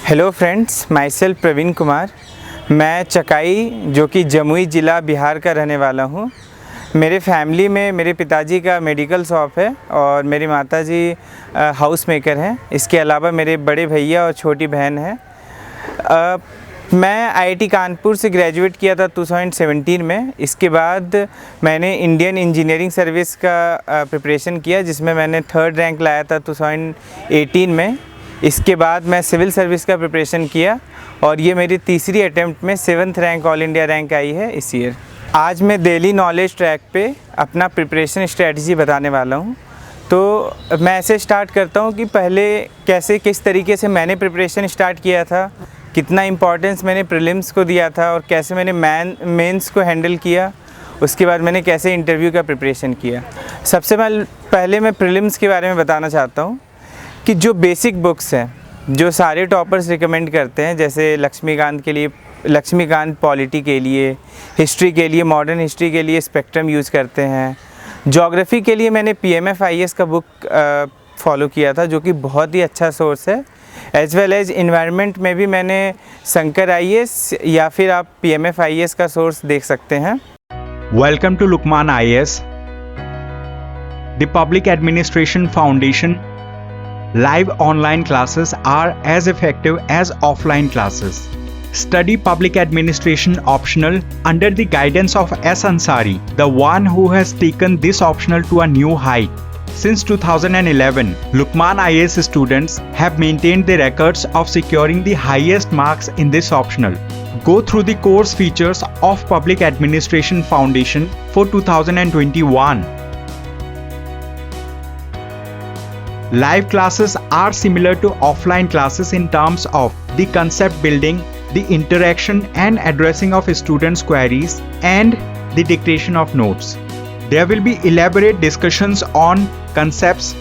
Hello friends, myself Praveen Kumar. मैं चकाई जो कि जमुई ज़िला बिहार का रहने वाला हूँ। मेरे फैमिली में मेरे पिताजी का मेडिकल शॉप है और मेरी माताजी हाउस मेकर हैं। इसके अलावा मेरे बड़े भैया और छोटी बहन है। मैं आईआईटी कानपुर से ग्रेजुएट किया था 2017 में। इसके बाद मैंने इंडियन इंजीनियरिंग सर्विस का प्रिपरेशन किया, जिसमें मैंने 3rd रैंक लाया था 2018 में। इसके बाद मैं सिविल सर्विस का प्रिपरेशन किया और ये मेरी तीसरी अटैम्प्ट में 7th rank all India rank आई है इस ईयर। आज मैं डेली नॉलेज ट्रैक पे अपना प्रिपरेशन स्ट्रेटजी बताने वाला हूँ। तो मैं ऐसे स्टार्ट करता हूँ कि पहले किस तरीके से मैंने प्रिपरेशन स्टार्ट किया था, कितना इम्पोर्टेंस मैंने प्रीलिम्स को दिया था और कैसे मैंने मेंस को हैंडल किया। उसके बाद मैंने कैसे इंटरव्यू का प्रिपरेशन किया। सबसे पहले मैं प्रीलिम्स के बारे में बताना चाहता हूँ कि जो बेसिक बुक्स हैं जो सारे टॉपर्स रिकमेंड करते हैं, जैसे लक्ष्मीकांत पॉलिटी के लिए, हिस्ट्री के लिए, मॉडर्न हिस्ट्री के लिए स्पेक्ट्रम यूज़ करते हैं। ज्योग्राफी के लिए मैंने PMF IAS का बुक फॉलो किया था, जो कि बहुत ही अच्छा सोर्स है। एज वेल एज इन्वायरमेंट में भी मैंने शंकर IAS या फिर आप PMF IAS का सोर्स देख सकते हैं। Welcome to Lukman IAS, the Public Administration Foundation. Live online classes are as effective as offline classes. Study public administration optional under the guidance of S. Ansari, the one who has taken this optional to a new height. Since 2011, Lukman IAS students have maintained the records of securing the highest marks in this optional. Go through the course features of Public Administration Foundation for 2021. Live classes are similar to offline classes in terms of the concept building, the interaction and addressing of students' queries, and the dictation of notes. There will be elaborate discussions on concepts,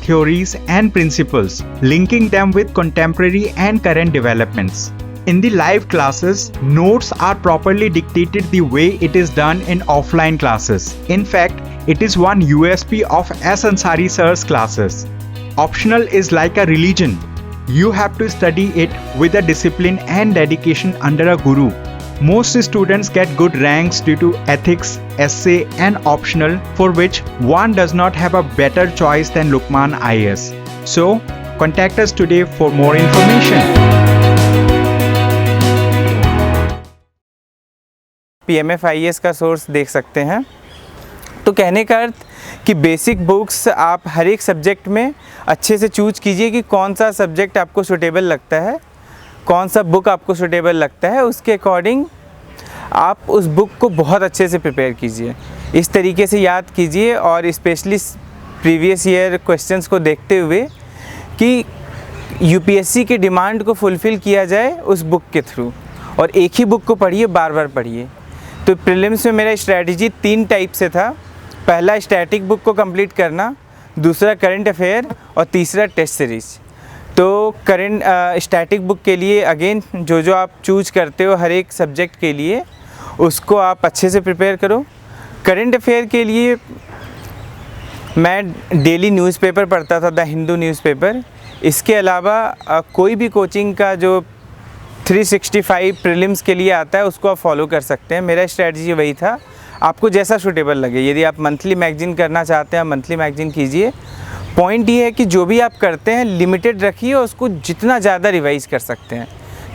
theories, and principles, linking them with contemporary and current developments. In the live classes, notes are properly dictated the way it is done in offline classes. In fact, it is one USP of S. Ansari sir's classes. Optional is like a religion. You have to study it with a discipline and dedication under a guru. Most students get good ranks due to ethics, essay and optional, for which one does not have a better choice than Lukman IAS. So, contact us today for more information. PMF IAS का source देख सकते हैं। तो कहने का अर्थ कि basic books आप हर एक सब्जेक्ट में अच्छे से चूज कीजिए कि कौन सा सब्जेक्ट आपको सूटेबल लगता है, कौन सा बुक आपको सूटेबल लगता है। उसके अकॉर्डिंग आप उस बुक को बहुत अच्छे से प्रिपेयर कीजिए, इस तरीके से याद कीजिए और स्पेशली प्रीवियस ईयर क्वेश्चंस को देखते हुए कि UPSC के डिमांड को फुलफ़िल किया जाए उस बुक के थ्रू। और एक ही बुक को पढ़िए, बार बार पढ़िए। तो प्रीलिम्स में मेरा स्ट्रैटेजी 3 टाइप से था। पहला स्टैटिक बुक को कंप्लीट करना, दूसरा करंट अफेयर और तीसरा टेस्ट सीरीज़। तो स्टैटिक बुक के लिए अगेन जो आप चूज करते हो हर एक सब्जेक्ट के लिए, उसको आप अच्छे से प्रिपेयर करो। करंट अफेयर के लिए मैं डेली न्यूज़पेपर पढ़ता था, द हिंदू न्यूज़पेपर। इसके अलावा कोई भी कोचिंग का जो 365 प्रीलिम्स के लिए आता है उसको आप फॉलो कर सकते हैं। मेरा स्ट्रैटेजी वही था, आपको जैसा सूटेबल लगे। यदि आप मंथली मैगजीन करना चाहते हैं, मंथली मैगजीन कीजिए। पॉइंट ये है कि जो भी आप करते हैं लिमिटेड रखिए और उसको जितना ज़्यादा रिवाइज कर सकते हैं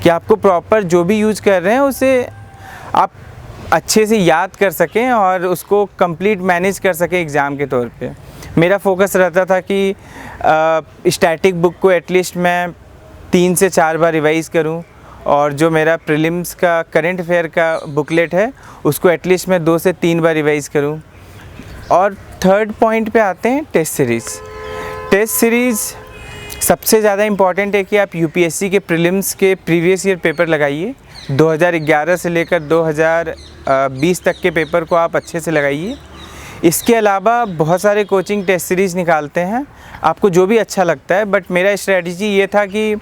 कि आपको प्रॉपर जो भी यूज़ कर रहे हैं उसे आप अच्छे से याद कर सकें और उसको कंप्लीट मैनेज कर सकें एग्ज़ाम के तौर पे। मेरा फोकस रहता था कि स्टैटिक बुक को एटलीस्ट मैं 3 से 4 बार रिवाइज़ करूं और जो मेरा प्रीलिम्स का करंट अफेयर का बुकलेट है उसको एटलीस्ट मैं 2 से 3 बार रिवाइज़ करूं। और थर्ड पॉइंट पे आते हैं टेस्ट सीरीज़। टेस्ट सीरीज़ सबसे ज़्यादा इम्पॉर्टेंट है कि आप UPSC के प्रीलिम्स के प्रीवियस ईयर पेपर लगाइए। 2011 से लेकर 2020 तक के पेपर को आप अच्छे से लगाइए। इसके अलावा बहुत सारे कोचिंग टेस्ट सीरीज़ निकालते हैं, आपको जो भी अच्छा लगता है। बट मेरा स्ट्रेटजी ये था कि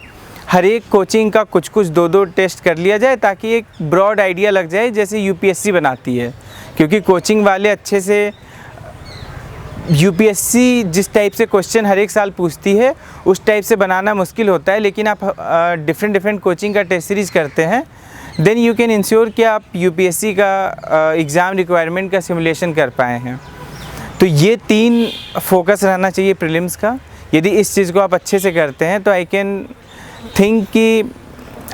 हर एक कोचिंग का कुछ 2-2 टेस्ट कर लिया जाए ताकि एक ब्रॉड आइडिया लग जाए, जैसे UPSC बनाती है। क्योंकि कोचिंग वाले अच्छे से यूपीएससी जिस टाइप से क्वेश्चन हर एक साल पूछती है उस टाइप से बनाना मुश्किल होता है, लेकिन आप डिफरेंट कोचिंग का टेस्ट सीरीज़ करते हैं, देन यू कैन इंश्योर कि आप यूपीएससी का एग्ज़ाम रिक्वायरमेंट का सिमुलेशन कर पाए हैं। तो ये 3 फोकस रहना चाहिए प्रीलिम्स का। यदि इस चीज़ को आप अच्छे से करते हैं तो आई कैन थिंक कि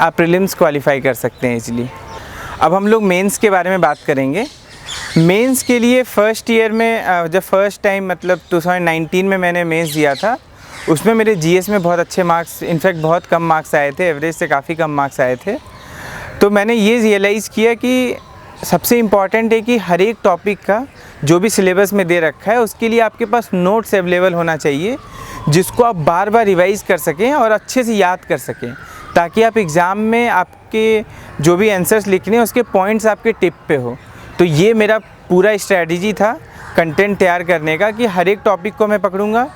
आप प्रीलिम्स क्वालिफाई कर सकते हैं इजीली। अब हम लोग मेंस के बारे में बात करेंगे। मेंस के लिए फ़र्स्ट ईयर में जब फर्स्ट टाइम मतलब 2019 में मैंने मेंस दिया था, उसमें मेरे जीएस में बहुत अच्छे मार्क्स, इनफैक्ट बहुत कम मार्क्स आए थे, एवरेज से काफ़ी कम मार्क्स आए थे। तो मैंने ये रियलाइज़ किया कि सबसे इम्पॉर्टेंट है कि हर एक टॉपिक का जो भी सिलेबस में दे रखा है उसके लिए आपके पास नोट्स अवेलेबल होना चाहिए, जिसको आप बार बार रिवाइज़ कर सकें और अच्छे से याद कर सकें, ताकि आप एग्ज़ाम में आपके जो भी आंसर्स लिखने हैं उसके पॉइंट्स आपके टिप पे हो। तो ये मेरा पूरा स्ट्रैटेजी था कंटेंट तैयार करने का कि हर एक टॉपिक को मैं पकड़ूंगा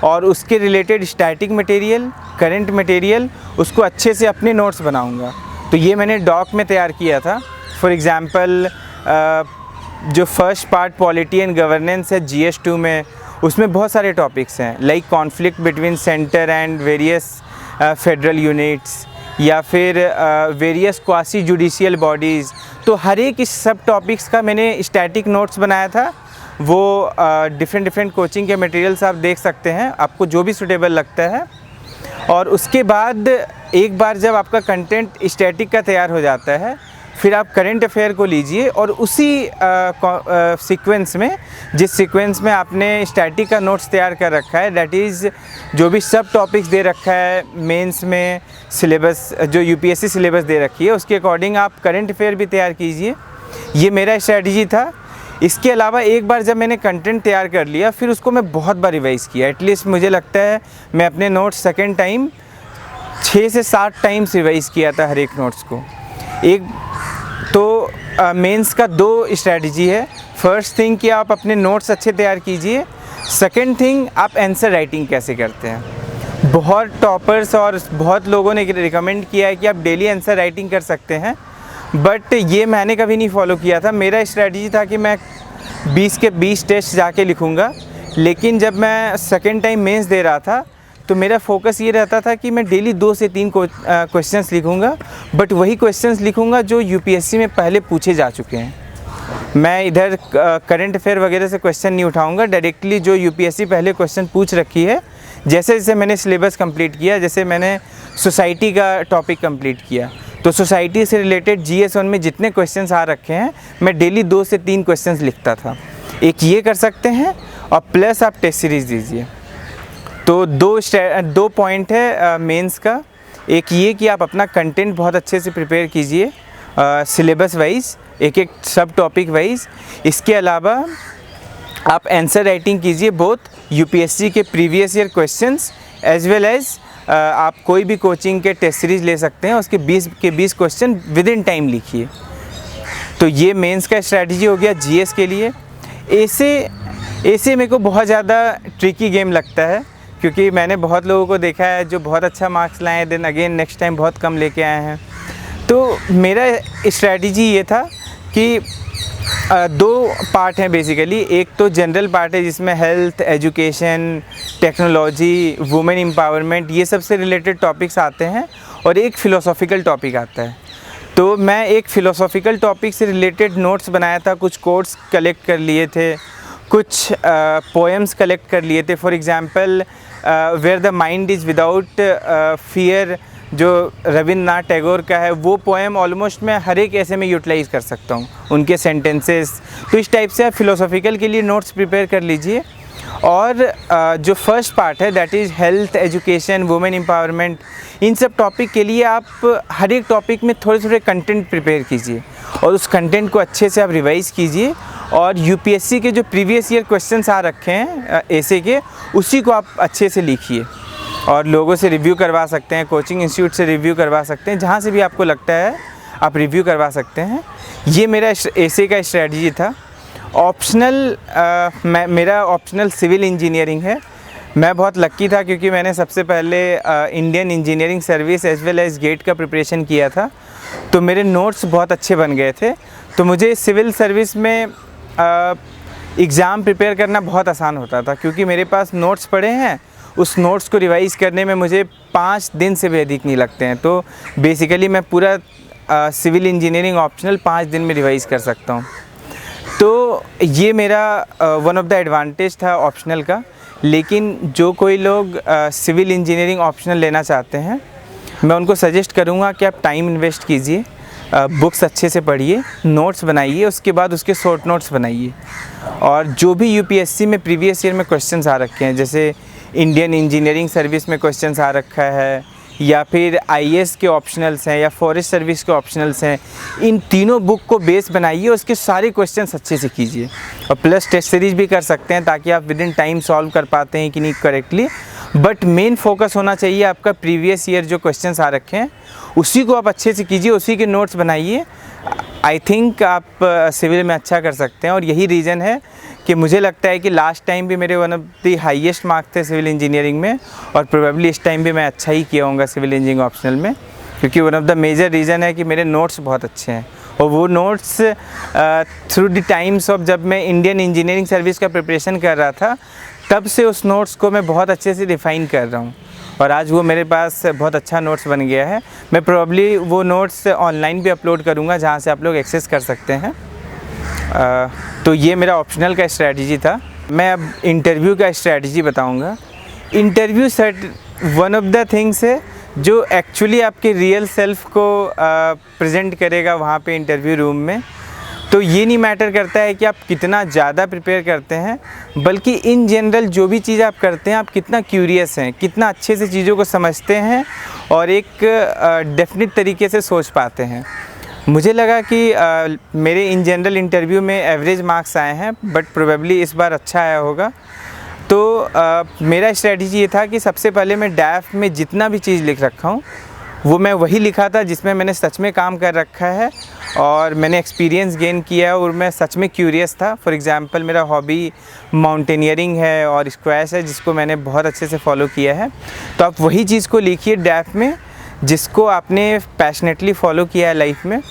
और उसके related static material, current material, उसको अच्छे से अपने नोट्स बनाऊंगा। तो ये मैंने डॉक में तैयार किया था। फॉर एग्ज़ाम्पल जो first part polity and governance है GS 2 में, उसमें बहुत सारे टॉपिक्स हैं, like conflict between centre and various federal units, या फिर वेरियस क्वासी जुडिशियल बॉडीज़। तो हर एक इस सब टॉपिक्स का मैंने स्टैटिक नोट्स बनाया था। वो डिफरेंट कोचिंग के मटेरियल्स आप देख सकते हैं, आपको जो भी सूटेबल लगता है। और उसके बाद एक बार जब आपका कंटेंट स्टैटिक का तैयार हो जाता है, फिर आप करंट अफेयर को लीजिए और उसी सीक्वेंस में, जिस सीक्वेंस में आपने स्टैटिक का नोट्स तैयार कर रखा है, दैट इज़ जो भी सब टॉपिक्स दे रखा है मेंस में, सिलेबस जो यूपीएससी सिलेबस दे रखी है, उसके अकॉर्डिंग आप करंट अफेयर भी तैयार कीजिए। ये मेरा स्ट्रैटेजी था। इसके अलावा एक बार जब मैंने कंटेंट तैयार कर लिया, फिर उसको मैं बहुत बार रिवाइज़ किया। एटलीस्ट मुझे लगता है मैं अपने नोट्स सेकेंड टाइम 6 से 7 टाइम्स रिवाइज़ किया था हर एक नोट्स को। एक तो मेंस का 2 स्ट्रैटेजी है। फर्स्ट थिंग कि आप अपने नोट्स अच्छे तैयार कीजिए। सेकंड थिंग, आप आंसर राइटिंग कैसे करते हैं। बहुत टॉपर्स और बहुत लोगों ने रिकमेंड किया है कि आप डेली आंसर राइटिंग कर सकते हैं, बट ये मैंने कभी नहीं फॉलो किया था। मेरा स्ट्रैटेजी था कि मैं 20 के 20 टेस्ट जाके लिखूँगा, लेकिन जब मैं सेकेंड टाइम मेंस दे रहा था तो मेरा फोकस ये रहता था कि मैं डेली 2 से 3 क्वेश्चंस लिखूंगा, बट वही क्वेश्चंस लिखूंगा जो यूपीएससी में पहले पूछे जा चुके हैं। मैं इधर करंट अफेयर वगैरह से क्वेश्चन नहीं उठाऊंगा, डायरेक्टली जो यूपीएससी पहले क्वेश्चन पूछ रखी है। जैसे जैसे मैंने सिलेबस कंप्लीट किया, जैसे मैंने सोसाइटी का टॉपिक कंप्लीट किया, तो सोसाइटी से रिलेटेड GS 1 में जितने क्वेश्चंस आ रखे हैं, मैं डेली 2 से 3 क्वेश्चंस लिखता था। एक ये कर सकते हैं, और प्लस आप टेस्ट सीरीज़ दीजिए। तो 2 पॉइंट है मेंस का। एक ये कि आप अपना कंटेंट बहुत अच्छे से प्रिपेयर कीजिए सिलेबस वाइज, एक सब टॉपिक वाइज। इसके अलावा आप आंसर राइटिंग कीजिए, बोथ यूपीएससी के previous year questions as well as आप कोई भी कोचिंग के टेस्ट सीरीज़ ले सकते हैं, उसके 20 के 20 क्वेश्चन विद इन टाइम लिखिए। तो ये मेंस का स्ट्रैटेजी हो गया GS के लिए। ऐसे मेरे को बहुत ज़्यादा ट्रिकी गेम लगता है, क्योंकि मैंने बहुत लोगों को देखा है जो बहुत अच्छा मार्क्स लाए, देन अगेन नेक्स्ट टाइम बहुत कम लेके आए हैं। तो मेरा स्ट्रैटेजी ये था कि 2 पार्ट हैं बेसिकली। एक तो जनरल पार्ट है जिसमें health, education, technology, women empowerment, ये सब से रिलेटेड टॉपिक्स आते हैं, और एक फ़िलोसॉफिकल टॉपिक आता है। तो मैं एक फ़िलोसॉफिकल टॉपिक से रिलेटेड नोट्स बनाया था, कुछ कोट्स कलेक्ट कर लिए थे, कुछ पोएम्स कलेक्ट कर लिए थे। For example where the mind is without fear, जो रविंद्रनाथ टैगोर का है, वो पोएम ऑलमोस्ट मैं हर एक ऐसे में यूटिलाइज़ कर सकता हूँ, उनके सेंटेंसेस। तो इस टाइप से आप फ़िलोसॉफिकल के लिए नोट्स प्रिपेयर कर लीजिए। और जो फर्स्ट पार्ट है, that is health, education, women empowerment, इन सब टॉपिक के लिए आप हर एक टॉपिक में थोड़े थोड़े कंटेंट प्रिपेयर कीजिए, और उस कंटेंट को अच्छे से आप रिवाइज़ कीजिए। और यूपीएससी के जो प्रीवियस ईयर क्वेश्चंस आ रखे हैं ऐसे के, उसी को आप अच्छे से लिखिए, और लोगों से रिव्यू करवा सकते हैं, कोचिंग इंस्टीट्यूट से रिव्यू करवा सकते हैं, जहाँ से भी आपको लगता है आप रिव्यू करवा सकते हैं। ये मेरा ऐसे का स्ट्रैटेजी था। ऑप्शनल मेरा ऑप्शनल सिविल इंजीनियरिंग है। मैं बहुत लक्की था क्योंकि मैंने सबसे पहले Indian engineering service as well as GATE का प्रिपरेशन किया था, तो मेरे नोट्स बहुत अच्छे बन गए थे। तो मुझे सिविल सर्विस में एग्ज़ाम प्रिपेयर करना बहुत आसान होता था, क्योंकि मेरे पास नोट्स पड़े हैं, उस नोट्स को रिवाइज़ करने में मुझे 5 दिन से भी अधिक नहीं लगते हैं। तो बेसिकली मैं पूरा सिविल इंजीनियरिंग ऑप्शनल 5 दिन में रिवाइज़ कर सकता हूँ। तो ये मेरा वन ऑफ द एडवांटेज था ऑप्शनल का। लेकिन जो कोई लोग सिविल इंजीनियरिंग ऑप्शनल लेना चाहते हैं, मैं उनको सजेस्ट करूँगा कि आप टाइम इन्वेस्ट कीजिए, बुक्स अच्छे से पढ़िए, नोट्स बनाइए, उसके बाद उसके शॉर्ट नोट्स बनाइए। और जो भी यूपीएससी में प्रीवियस ईयर में क्वेश्चंस आ रखे हैं, जैसे इंडियन इंजीनियरिंग सर्विस में क्वेश्चंस आ रखा है, या फिर आईएएस के ऑप्शनल्स हैं, या फॉरेस्ट सर्विस के ऑप्शनल्स हैं, इन तीनों बुक को बेस बनाइए, उसके सारे क्वेश्चंस अच्छे से कीजिए। और प्लस टेस्ट सीरीज भी कर सकते हैं, ताकि आप विद इन टाइम सॉल्व कर पाते हैं कि नहीं करेक्टली। बट मेन फोकस होना चाहिए आपका प्रीवियस ईयर जो क्वेश्चंस आ रखे हैं, उसी को आप अच्छे से कीजिए, उसी के नोट्स बनाइए। आई थिंक आप सिविल में अच्छा कर सकते हैं। और यही रीज़न है कि मुझे लगता है कि लास्ट टाइम भी मेरे one of the highest marks थे सिविल इंजीनियरिंग में, और प्रोबेबली इस टाइम भी मैं अच्छा ही किया होऊंगा सिविल इंजीनियरिंग ऑप्शनल में, क्योंकि one of the major reason है कि मेरे नोट्स बहुत अच्छे हैं। और वो notes through the times of जब मैं इंडियन इंजीनियरिंग सर्विस का प्रिपरेशन कर रहा था, तब से उस नोट्स को मैं बहुत अच्छे से रिफ़ाइन कर रहा हूँ, और आज वो मेरे पास बहुत अच्छा नोट्स बन गया है। मैं प्रोबेबली वो नोट्स ऑनलाइन भी अपलोड करूँगा, जहाँ से आप लोग एक्सेस कर सकते हैं। तो ये मेरा ऑप्शनल का स्ट्रैटेजी था। मैं अब इंटरव्यू का स्ट्रैटेजी बताऊँगा। Interview one of the things है जो एक्चुअली आपके रियल सेल्फ को प्रेजेंट करेगा वहाँ पे इंटरव्यू रूम में। तो ये नहीं मैटर करता है कि आप कितना ज़्यादा प्रिपेयर करते हैं, बल्कि इन जनरल जो भी चीज़ आप करते हैं, आप कितना क्यूरियस हैं, कितना अच्छे से चीज़ों को समझते हैं, और एक डेफिनेट तरीके से सोच पाते हैं। मुझे लगा कि मेरे इन जनरल इंटरव्यू में एवरेज मार्क्स आए हैं, बट प्रोबेबली इस बार अच्छा आया होगा। तो मेरा स्ट्रेटजी ये था कि सबसे पहले मैं डैफ में जितना भी चीज़ लिख रखा हूँ, वो मैं वही लिखा था जिसमें मैंने सच में काम कर रखा है, और मैंने एक्सपीरियंस गेन किया है, और मैं सच में क्यूरियस था। फॉर एग्ज़ाम्पल मेरा हॉबी माउंटेनियरिंग है और स्क्वैश है, जिसको मैंने बहुत अच्छे से फॉलो किया है। तो आप वही चीज़ को लिखिए डैफ में, जिसको आपने पैशनेटली फॉलो किया है लाइफ में।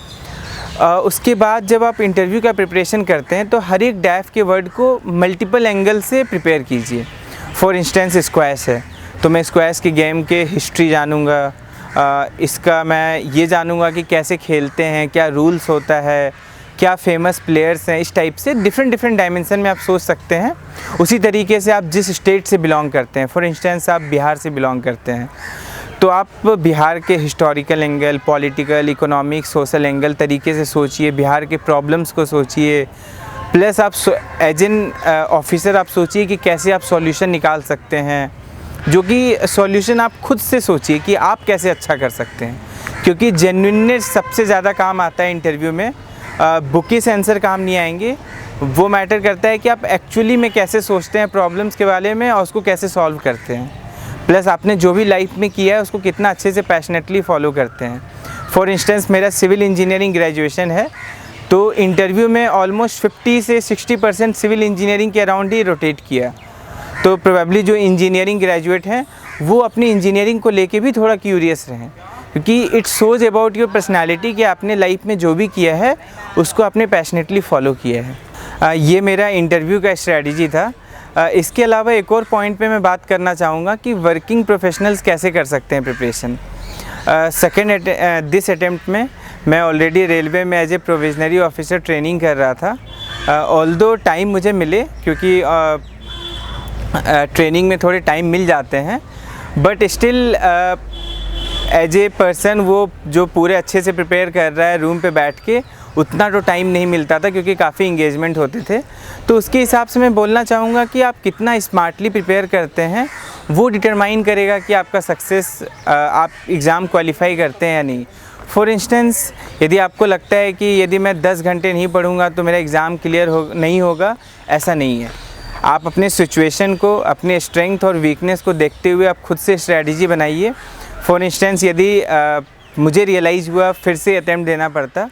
उसके बाद जब आप इंटरव्यू का प्रिपरेशन करते हैं, तो हर एक डैफ के वर्ड को मल्टीपल एंगल से प्रिपेयर कीजिए। फॉर इंस्टेंस स्क्वैश है, तो मैं स्क्वैश के गेम के हिस्ट्री जानूँगा, इसका मैं ये जानूँगा कि कैसे खेलते हैं, क्या रूल्स होता है, क्या फेमस प्लेयर्स हैं। इस टाइप से डिफरेंट डायमेंशन में आप सोच सकते हैं। उसी तरीके से आप जिस स्टेट से बिलोंग करते हैं, फॉर इंस्टेंस आप बिहार से बिलोंग करते हैं, तो आप बिहार के historical angle, political, economic, social angle तरीके से सोचिए, बिहार के प्रॉब्लम्स को सोचिए। प्लस आप एज एन ऑफिसर आप सोचिए कि कैसे आप सॉल्यूशन निकाल सकते हैं, जो कि सॉल्यूशन आप खुद से सोचिए कि आप कैसे अच्छा कर सकते हैं। क्योंकि जेन्युइननेस सबसे ज़्यादा काम आता है इंटरव्यू में, बुकी से आंसर काम नहीं आएंगे। वो मैटर करता है कि आप एक्चुअली में कैसे सोचते हैं प्रॉब्लम्स के बारे में, और उसको कैसे सॉल्व करते हैं। प्लस आपने जो भी लाइफ में किया है उसको कितना अच्छे से पैशनेटली फॉलो करते हैं। फॉर इंस्टेंस मेरा सिविल इंजीनियरिंग ग्रेजुएशन है, तो इंटरव्यू में ऑलमोस्ट 50 से 60% सिविल इंजीनियरिंग के अराउंड ही रोटेट किया। तो प्रोबेबली जो इंजीनियरिंग ग्रेजुएट हैं, वो अपनी इंजीनियरिंग को लेके भी थोड़ा क्यूरियस रहें, क्योंकि it shows about your personality कि आपने लाइफ में जो भी किया है उसको आपने पैशनेटली फॉलो किया है। ये मेरा इंटरव्यू का स्ट्रैटेजी था। इसके अलावा एक और पॉइंट पे मैं बात करना चाहूँगा कि वर्किंग प्रोफेशनल्स कैसे कर सकते हैं प्रिपरेशन। दिस अटेम्प्ट में मैं ऑलरेडी रेलवे में as a provisionary officer training कर रहा था। ऑल्दो टाइम मुझे मिले, क्योंकि ट्रेनिंग में थोड़े टाइम मिल जाते हैं, but still as a person वो जो पूरे अच्छे से प्रिपेयर कर रहा है रूम पे बैठ के, उतना तो टाइम नहीं मिलता था, क्योंकि काफ़ी इंगेजमेंट होते थे। तो उसके हिसाब से मैं बोलना चाहूँगा कि आप कितना स्मार्टली प्रिपेयर करते हैं, वो डिटरमाइन करेगा कि आपका सक्सेस, आप एग्ज़ाम क्वालिफाई करते हैं या नहीं। फॉर इंस्टेंस यदि आपको लगता है कि यदि मैं 10 घंटे नहीं पढ़ूँगा तो मेरा एग्ज़ाम क्लियर नहीं होगा, ऐसा नहीं है। आप अपने सिचुएशन को, अपने स्ट्रेंथ और वीकनेस को देखते हुए आप खुद से स्ट्रैटेजी बनाइए। फॉर इंस्टेंस यदि मुझे रियलाइज़ हुआ फिर से अटैम्प्ट देना पड़ता,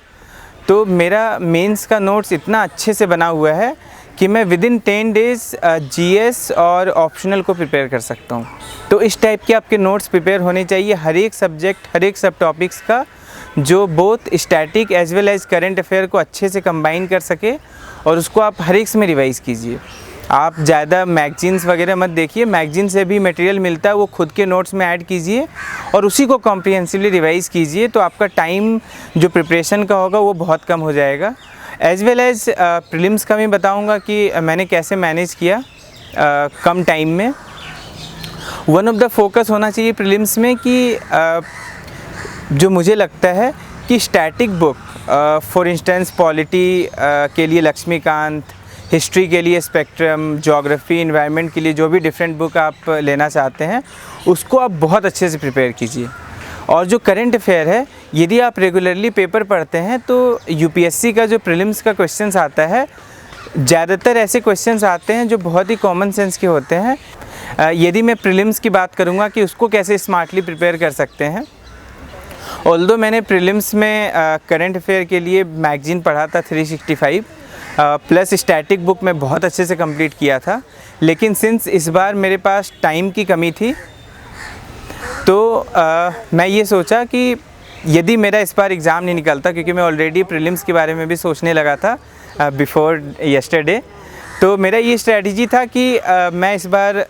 तो मेरा मेंस का नोट्स इतना अच्छे से बना हुआ है कि मैं विदिन 10 डेज़ जीएस और ऑप्शनल को प्रिपेयर कर सकता हूँ। तो इस टाइप के आपके नोट्स प्रिपेयर होने चाहिए हर एक सब्जेक्ट, हर एक सब टॉपिक्स का, जो both static as well as current affair को अच्छे से कंबाइन कर सके, और उसको आप हर एक में रिवाइज़ कीजिए। आप ज़्यादा मैगजीन्स वगैरह मत देखिए, मैगजीन से भी मटेरियल मिलता है, वो खुद के नोट्स में ऐड कीजिए और उसी को कॉम्प्रिहेंसिवली रिवाइज़ कीजिए, तो आपका टाइम जो प्रिपरेशन का होगा वो बहुत कम हो जाएगा। एज वेल एज प्रीलिम्स का मैं बताऊंगा कि मैंने कैसे मैनेज किया कम टाइम में। वन ऑफ द फोकस होना चाहिए प्रीलिम्स में कि जो मुझे लगता है कि static book, for instance polity के लिए लक्ष्मीकांत, हिस्ट्री के लिए स्पेक्ट्रम, ज्योग्राफी, एनवायरनमेंट के लिए जो भी डिफरेंट बुक आप लेना चाहते हैं उसको आप बहुत अच्छे से प्रिपेयर कीजिए। और जो करंट अफेयर है, यदि आप रेगुलरली पेपर पढ़ते हैं तो यूपीएससी का जो प्रीलिम्स का क्वेश्चंस आता है, ज़्यादातर ऐसे क्वेश्चंस आते हैं जो बहुत ही कॉमन सेंस के होते हैं। यदि मैं प्रीलिम्स की बात करूँगा कि उसको कैसे स्मार्टली प्रिपेयर कर सकते हैं, ऑल्दो मैंने प्रीलिम्स में करंट अफेयर के लिए मैगजीन पढ़ा था 365 प्लस स्टैटिक बुक में बहुत अच्छे से कंप्लीट किया था, लेकिन सिंस इस बार मेरे पास टाइम की कमी थी तो मैं ये सोचा कि यदि मेरा इस बार एग्ज़ाम नहीं निकलता, क्योंकि मैं ऑलरेडी प्रीलिम्स के बारे में भी सोचने लगा था बिफोर येस्टरडे, तो मेरा ये स्ट्रेटजी था कि मैं इस बार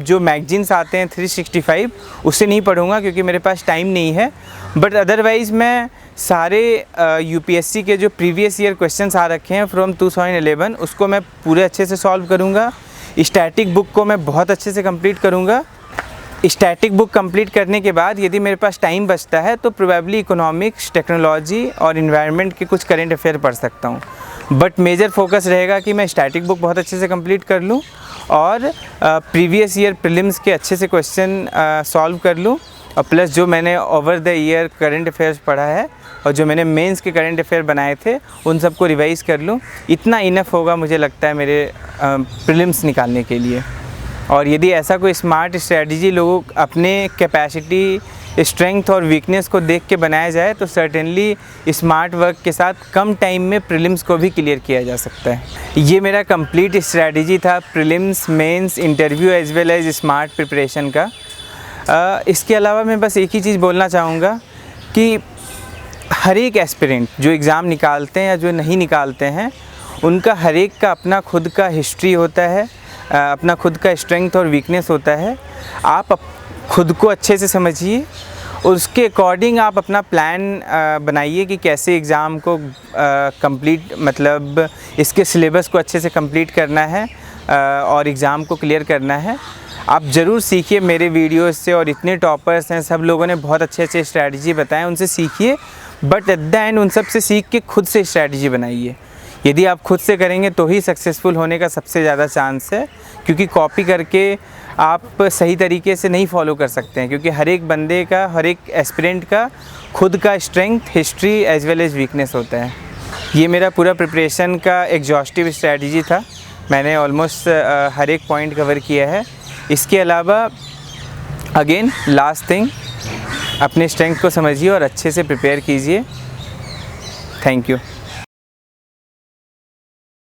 जो मैगजीन्स आते हैं 365 उससे नहीं पढ़ूंगा क्योंकि मेरे पास टाइम नहीं है, बट अदरवाइज़ मैं सारे यूपीएससी के जो प्रीवियस ईयर क्वेश्चंस आ रखे हैं फ्रॉम 2011 उसको मैं पूरे अच्छे से सॉल्व करूंगा। स्टैटिक बुक को मैं बहुत अच्छे से कंप्लीट करूंगा। स्टैटिक बुक कंप्लीट करने के बाद यदि मेरे पास टाइम बचता है तो प्रोबेबली इकोनॉमिक्स, टेक्नोलॉजी और इन्वायरमेंट के कुछ करंट अफेयर पढ़ सकता हूँ, बट मेजर फोकस रहेगा कि मैं स्टैटिक बुक बहुत अच्छे से कंप्लीट कर लूँ और प्रीवियस ईयर प्रीलिम्स के अच्छे से क्वेश्चन सॉल्व कर लूँ, और प्लस जो मैंने over the year current affairs पढ़ा है और जो मैंने मेंस के करंट अफेयर बनाए थे उन सबको रिवाइज़ कर लूँ। इतना इनफ होगा मुझे लगता है मेरे प्रीलिम्स निकालने के लिए। और यदि ऐसा कोई स्मार्ट स्ट्रेटजी लोगों अपने कैपेसिटी, स्ट्रेंथ और वीकनेस को देख के बनाया जाए तो सर्टेनली स्मार्ट वर्क के साथ कम टाइम में प्रीलिम्स को भी क्लियर किया जा सकता है। ये मेरा कंप्लीट स्ट्रेटजी था prelims, mains, interview as well as smart preparation का। इसके अलावा मैं बस एक ही चीज़ बोलना चाहूँगा कि हर एक एस्पिरेंट जो एग्ज़ाम निकालते हैं या जो नहीं निकालते हैं, उनका हर एक का अपना खुद का हिस्ट्री होता है, अपना खुद का स्ट्रेंथ और वीकनेस होता है। आप खुद को अच्छे से समझिए, उसके अकॉर्डिंग आप अपना प्लान बनाइए कि कैसे एग्ज़ाम को कंप्लीट, मतलब इसके सिलेबस को अच्छे से कंप्लीट करना है और एग्ज़ाम को क्लियर करना है। आप ज़रूर सीखिए मेरे वीडियोस से, और इतने टॉपर्स हैं, सब लोगों ने बहुत अच्छे अच्छे स्ट्रैटेजी बताए, उनसे सीखिए, बट एट द एंड उन सब से सीख के खुद से स्ट्रैटेजी बनाइए। यदि आप खुद से करेंगे तो ही सक्सेसफुल होने का सबसे ज़्यादा चांस है, क्योंकि कॉपी करके आप सही तरीके से नहीं फॉलो कर सकते हैं, क्योंकि हर एक बंदे का, हर एक एस्पिरेंट का खुद का strength, history as well as weakness होता है। ये मेरा पूरा प्रिपरेशन का एग्जॉस्टिव स्ट्रैटेजी था, मैंने ऑलमोस्ट हर एक पॉइंट कवर किया है। इसके अलावा अगेन लास्ट थिंग, अपने स्ट्रेंथ को समझिए और अच्छे से प्रिपेयर कीजिए। Thank you.